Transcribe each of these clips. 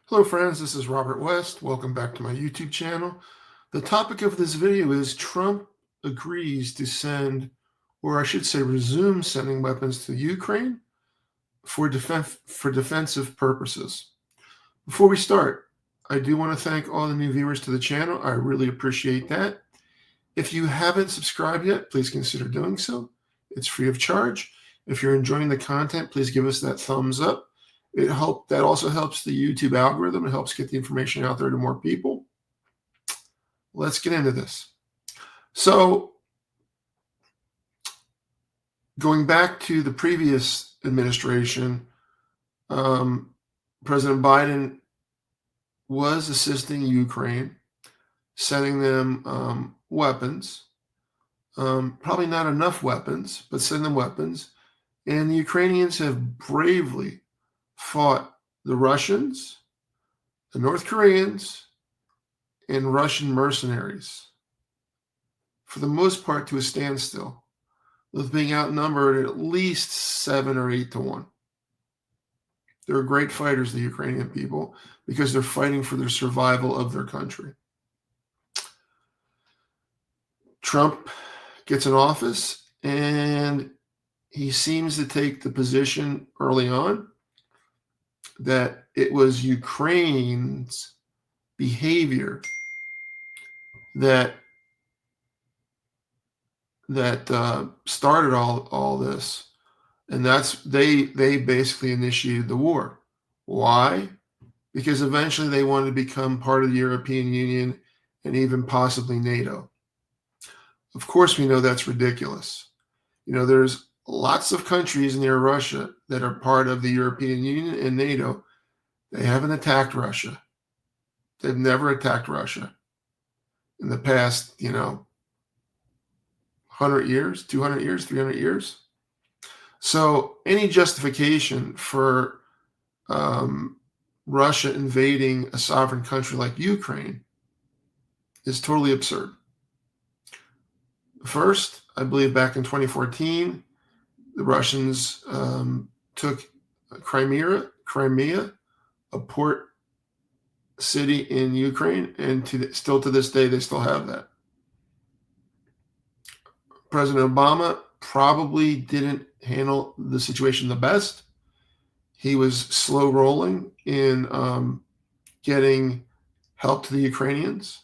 Hello friends, this is Robert West. Welcome back to my YouTube channel. The topic of this video is Trump agrees to send, or I should say resume sending weapons to Ukraine for defensive purposes. Before we start, I do want to thank all the new viewers to the channel. I really appreciate that. If you haven't subscribed yet, please consider doing so. It's free of charge. If you're enjoying the content, please give us that thumbs up. That also helps the YouTube algorithm. It helps get the information out there to more people. Let's get into this. So, going back to the previous administration, President Biden was assisting Ukraine, sending them weapons. Probably not enough weapons, but sending them weapons. And the Ukrainians have bravely fought the Russians, the North Koreans, and Russian mercenaries, for the most part to a standstill, with being outnumbered at least 7 or 8 to 1. They're great fighters, the Ukrainian people, because they're fighting for the survival of their country. Trump gets in office, and he seems to take the position early on that it was Ukraine's behavior that started all this, and they basically initiated the war. Why? Because eventually they wanted to become part of the European Union and even possibly NATO. Of course, we know that's ridiculous. There's lots of countries near Russia that are part of the European Union and NATO. They haven't attacked Russia. They've never attacked Russia in the past, 100 years, 200 years, 300 years. So any justification for Russia invading a sovereign country like Ukraine is totally absurd. First, I believe back in 2014, the Russians took Crimea, a port city in Ukraine, and still to this day, they still have that. President Obama probably didn't handle the situation the best. He was slow rolling in getting help to the Ukrainians.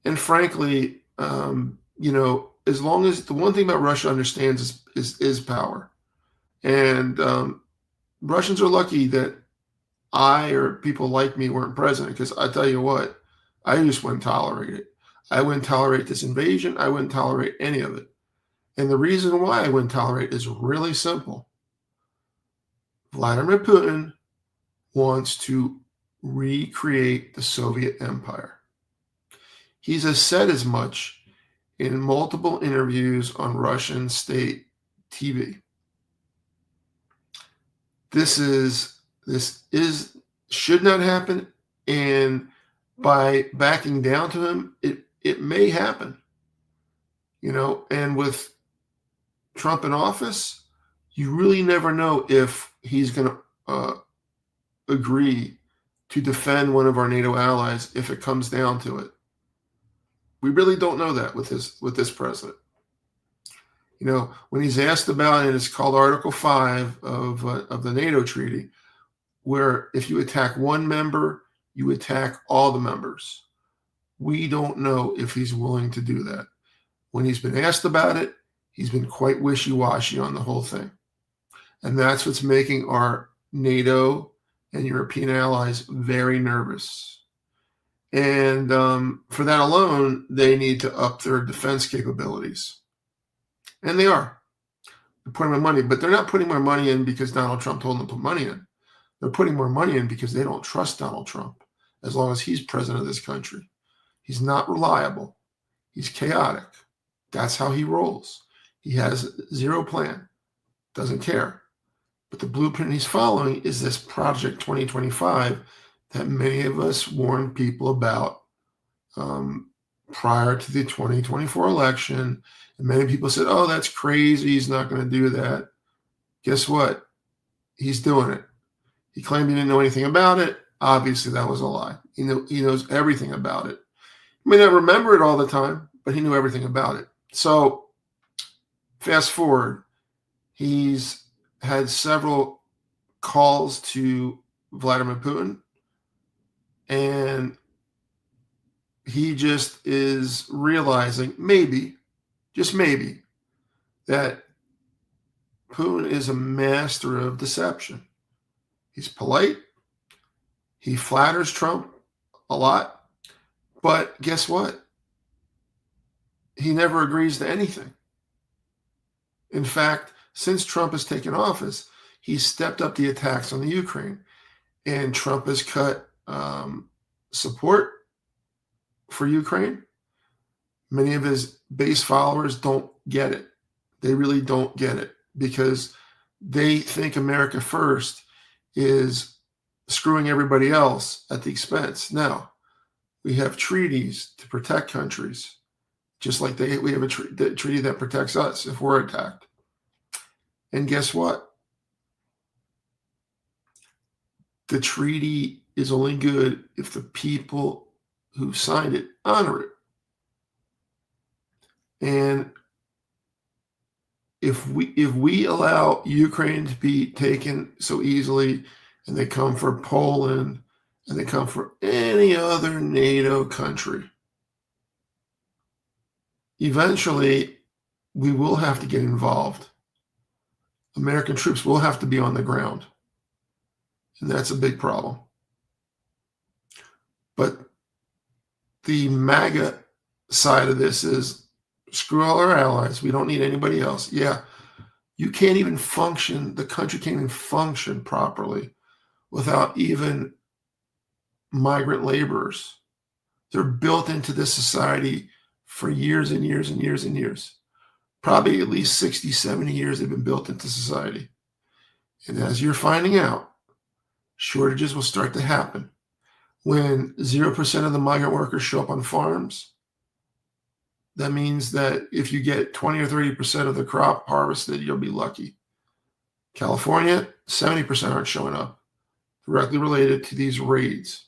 And frankly, as long as the one thing about Russia understands is power. And Russians are lucky that I or people like me weren't president, because I tell you what, I just wouldn't tolerate it. I wouldn't tolerate this invasion. I wouldn't tolerate any of it. And the reason why I wouldn't tolerate it is really simple. Vladimir Putin wants to recreate the Soviet Empire. He's said as much in multiple interviews on Russian state TV. This should not happen, and by backing down to him, it may happen. And with Trump in office, you really never know if he's going to agree to defend one of our NATO allies if it comes down to it. We really don't know that with this president. When he's asked about it, it's called Article 5 of the NATO treaty, where if you attack one member, you attack all the members. We don't know if he's willing to do that. When he's been asked about it, he's been quite wishy-washy on the whole thing. And that's what's making our NATO and European allies very nervous. And for that alone, they need to up their defense capabilities. And they are. They're putting more money, but they're not putting more money in because Donald Trump told them to put money in. They're putting more money in because they don't trust Donald Trump as long as he's president of this country. He's not reliable. He's chaotic. That's how he rolls. He has zero plan. Doesn't care. But the blueprint he's following is this Project 2025 that many of us warned people about prior to the 2024 election. And many people said, oh, that's crazy. He's not going to do that. Guess what? He's doing it. He claimed he didn't know anything about it. Obviously, that was a lie. He knows everything about it. He may not remember it all the time, but he knew everything about it. So fast forward, he's had several calls to Vladimir Putin, and he just is realizing maybe, just maybe, that Putin is a master of deception. He's polite. He flatters Trump a lot. But guess what? He never agrees to anything. In fact, since Trump has taken office, he's stepped up the attacks on the Ukraine. And Trump has cut support for Ukraine. Many of his base followers don't get it. They really don't get it because they think America first is screwing everybody else at the expense. Now, we have treaties to protect countries, just like we have a treaty that protects us if we're attacked. And guess what? The treaty is only good if the people who signed it honor it. And if we allow Ukraine to be taken so easily, and they come for Poland, and they come for any other NATO country, eventually we will have to get involved. American troops will have to be on the ground. And that's a big problem. But the MAGA side of this is screw all our allies. We don't need anybody else. Yeah, you can't even function. The country can't even function properly without even migrant laborers. They're built into this society for years and years and years and years. Probably at least 60, 70 years they've been built into society. And as you're finding out, shortages will start to happen. When 0% of the migrant workers show up on farms, that means that if you get 20 or 30% of the crop harvested, you'll be lucky. California, 70% aren't showing up, directly related to these raids.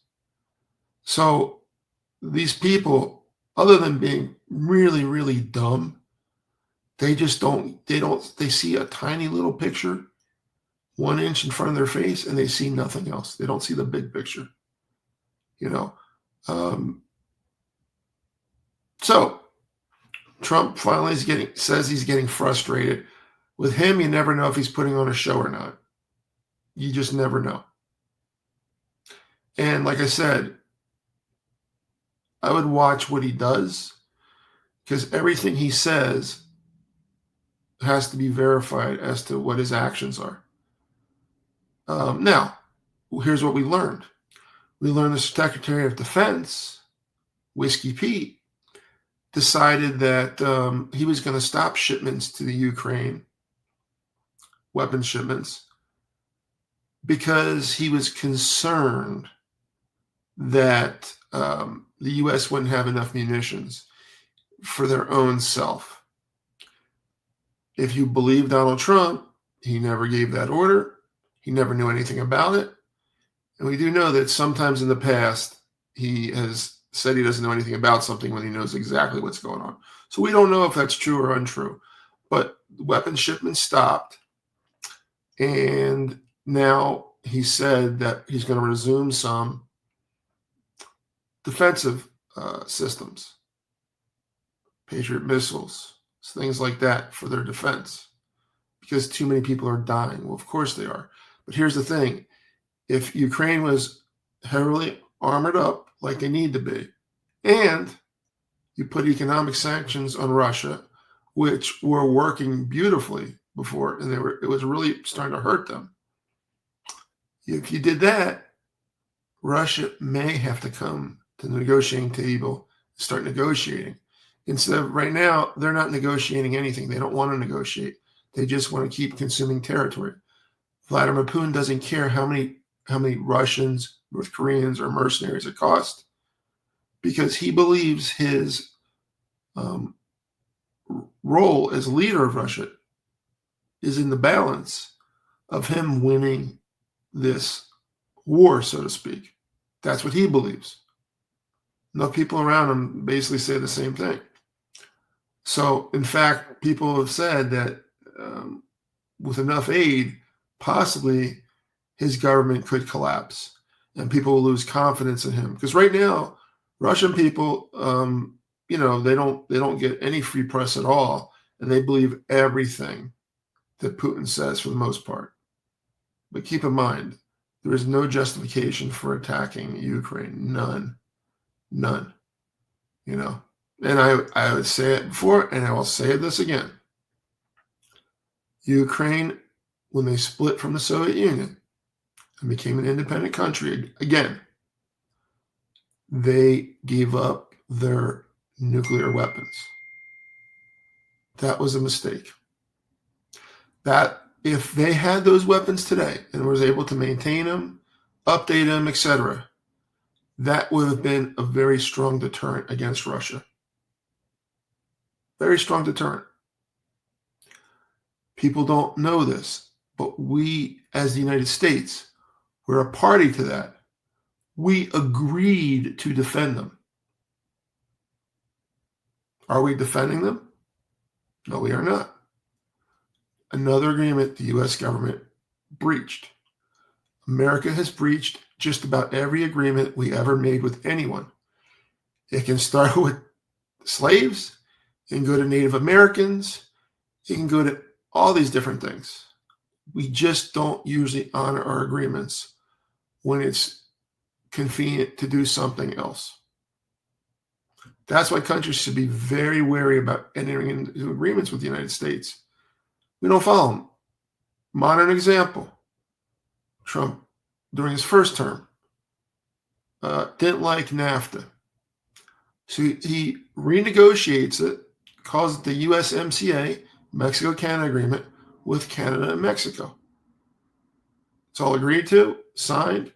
So these people, other than being really, really dumb, they see a tiny little picture 1 inch in front of their face and they see nothing else. They don't see the big picture, So Trump finally says he's getting frustrated. With him, you never know if he's putting on a show or not. You just never know. And like I said, I would watch what he does because everything he says has to be verified as to what his actions are. Now, here's what we learned. We learned the Secretary of Defense, Whiskey Pete, decided that he was going to stop shipments to the Ukraine, weapon shipments, because he was concerned that the U.S. wouldn't have enough munitions for their own self. If you believe Donald Trump, he never gave that order. He never knew anything about it. And we do know that sometimes in the past, he has said he doesn't know anything about something when he knows exactly what's going on. So we don't know if that's true or untrue. But weapon shipments stopped. And now he said that he's going to resume some defensive systems, Patriot missiles, things like that for their defense, because too many people are dying. Well, of course they are. But here's the thing. If Ukraine was heavily armored up like they need to be, and you put economic sanctions on Russia, which were working beautifully before, and it was really starting to hurt them. If you did that, Russia may have to come to the negotiating table and start negotiating. Instead of right now, they're not negotiating anything. They don't want to negotiate. They just want to keep consuming territory. Vladimir Putin doesn't care how many Russians, North Koreans, or mercenaries it costs, because he believes his role as leader of Russia is in the balance of him winning this war, so to speak. That's what he believes. No people around him basically say the same thing. So, in fact, people have said that with enough aid, possibly his government could collapse and people will lose confidence in him. Because right now, Russian people, they don't get any free press at all, and they believe everything that Putin says for the most part. But keep in mind, there is no justification for attacking Ukraine. None. And I would say it before, and I will say this again. Ukraine, when they split from the Soviet Union and became an independent country, again, they gave up their nuclear weapons. That was a mistake. That if they had those weapons today and was able to maintain them, update them, etc., that would have been a very strong deterrent against Russia. Very strong deterrent. People don't know this, but we, as the United States, we're a party to that. We agreed to defend them. Are we defending them? No, we are not. Another agreement the U.S. government breached. America has breached just about every agreement we ever made with anyone. It can start with slaves, it can go to Native Americans, it can go to all these different things. We just don't usually honor our agreements when it's convenient to do something else. That's why countries should be very wary about entering into agreements with the United States. We don't follow them. Modern example, Trump, during his first term, didn't like NAFTA. So he renegotiates it, calls it the USMCA, Mexico-Canada Agreement, with Canada and Mexico. It's all agreed to, signed.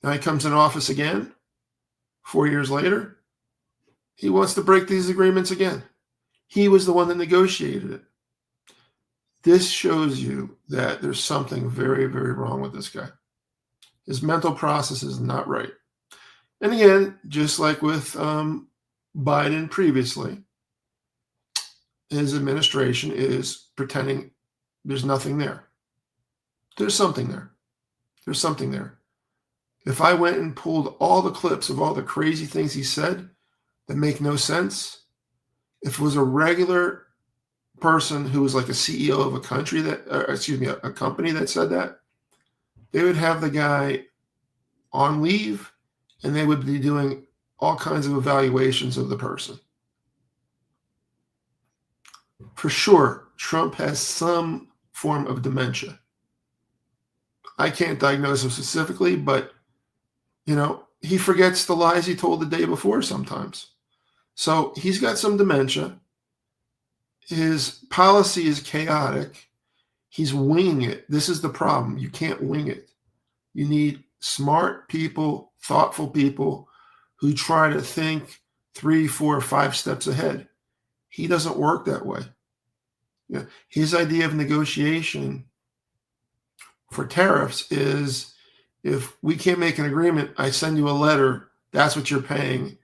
Now he comes in office again, 4 years later. He wants to break these agreements again. He was the one that negotiated it. This shows you that there's something very, very wrong with this guy. His mental process is not right. And again, just like with Biden previously, his administration is pretending there's nothing there. There's something there. There's something there. If I went and pulled all the clips of all the crazy things he said that make no sense, if it was a regular person who was like a CEO of a country a company that said that, they would have the guy on leave and they would be doing all kinds of evaluations of the person. For sure, Trump has some form of dementia. I can't diagnose him specifically, but he forgets the lies he told the day before sometimes. So he's got some dementia. His policy is chaotic. He's winging it. This is the problem. You can't wing it. You need smart people, thoughtful people who try to think 3, 4, 5 steps ahead. He doesn't work that way. His idea of negotiation for tariffs is, if we can't make an agreement, I send you a letter, that's what you're paying,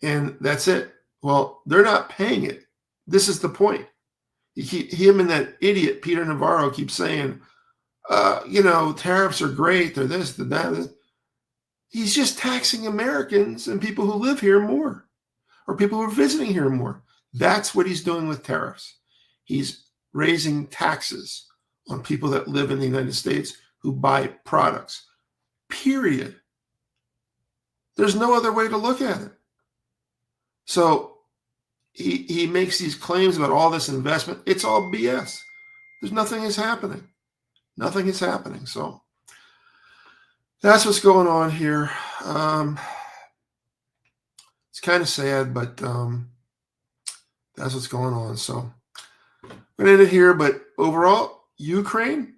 and that's it. Well, they're not paying it. This is the point. Him and that idiot, Peter Navarro, keep saying, tariffs are great, they're this, they're that. He's just taxing Americans and people who live here more, or people who are visiting here more. That's what he's doing with tariffs. He's raising taxes on people that live in the United States who buy products. Period. There's no other way to look at it. So he makes these claims about all this investment. It's all BS. There's nothing is happening. Nothing is happening. So that's what's going on here. It's kind of sad, but that's what's going on. So I'm going to end it here. But overall, Ukraine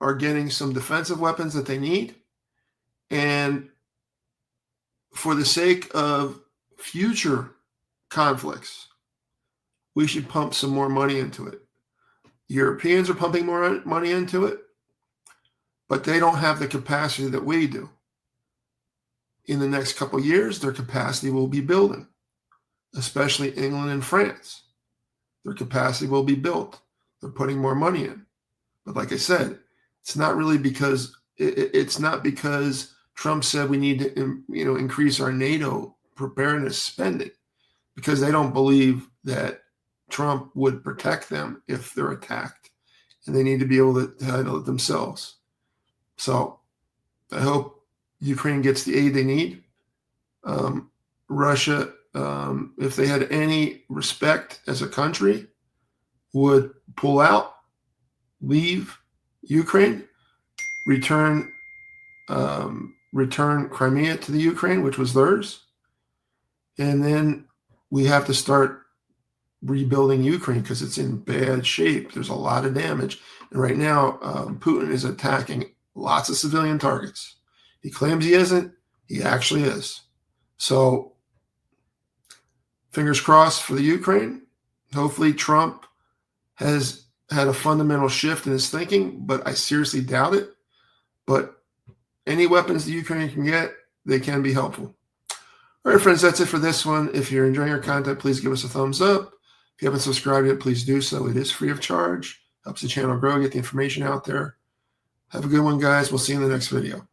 are getting some defensive weapons that they need. And for the sake of future conflicts, we should pump some more money into it. Europeans are pumping more money into it. but they don't have the capacity that we do. In the next couple of years, their capacity will be building, especially England and France. Their capacity will be built. They're putting more money in. But like I said, it's not really because it's not because Trump said we need to, increase our NATO preparedness spending, because they don't believe that Trump would protect them if they're attacked, and they need to be able to handle it themselves. So I hope Ukraine gets the aid they need. Russia, if they had any respect as a country, would pull out, leave Ukraine, return Crimea to the Ukraine, which was theirs, and then we have to start rebuilding Ukraine because it's in bad shape. There's a lot of damage, and right now Putin is attacking lots of civilian targets. He claims he isn't. He actually is. So fingers crossed for the Ukraine. Hopefully Trump has had a fundamental shift in his thinking, but I seriously doubt it. But any weapons the Ukraine can get, they can be helpful. All right, friends, that's it for this one. If you're enjoying our content, please give us a thumbs up. If you haven't subscribed yet, please do so. It is free of charge. Helps the channel grow, get the information out there. Have a good one, guys. We'll see you in the next video.